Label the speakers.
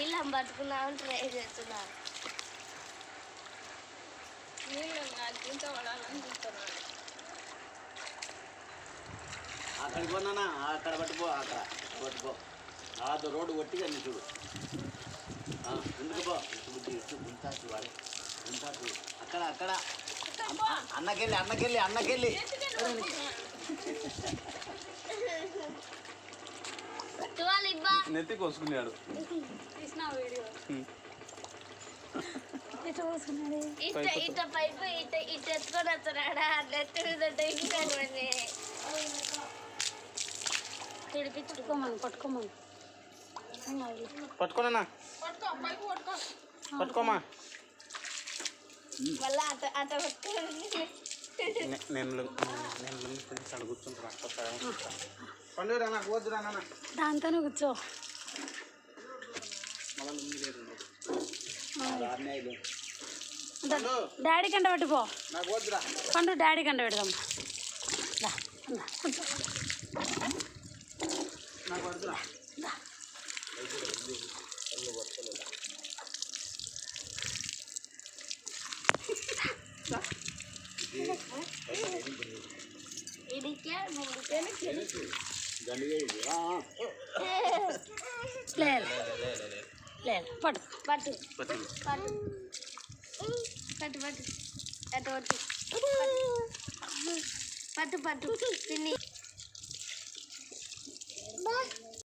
Speaker 1: నీళ్ళం పట్టుకున్నామని try చేస్తున్నాను. నీళ్ళు ఇంత పడాలని చూస్తున్నాను.
Speaker 2: అక్కడికి పోనా అక్కడ పట్టుకో, అక్కడ పట్టుకో. అది రోడ్డు కొట్టిగా నీ చూడు. ఎందుకు పో బుద్ధి ఇటు గుంటాసు వాడు గుంటాసు అక్కడ అక్కడ అన్నకెళ్ళి నెత్తి కోసుకున్నాడు.
Speaker 1: ఇట పైపు ఇట ఎత్తుకొని వస్తున్నాడా నెత్తి
Speaker 2: పట్టుకోనా పట్టుకోమా.
Speaker 1: మళ్ళీ అట
Speaker 2: నేను కూర్చుంటున్నా. పండుగ నాకు వద్దురా నాన్న,
Speaker 3: దాంతోనే కూర్చో. డాడీ కంట పెట్టుకో.
Speaker 2: నాకు వద్దురా
Speaker 3: పండు డాడీ కంట పెడదాం. కూర్చో.
Speaker 2: నాకు వద్దురా.
Speaker 3: లేదు పట్టు
Speaker 1: పట్టు పట్టు పట్టు పట్టు పట్టు అటు పట్టు పట్టు పట్టు తిని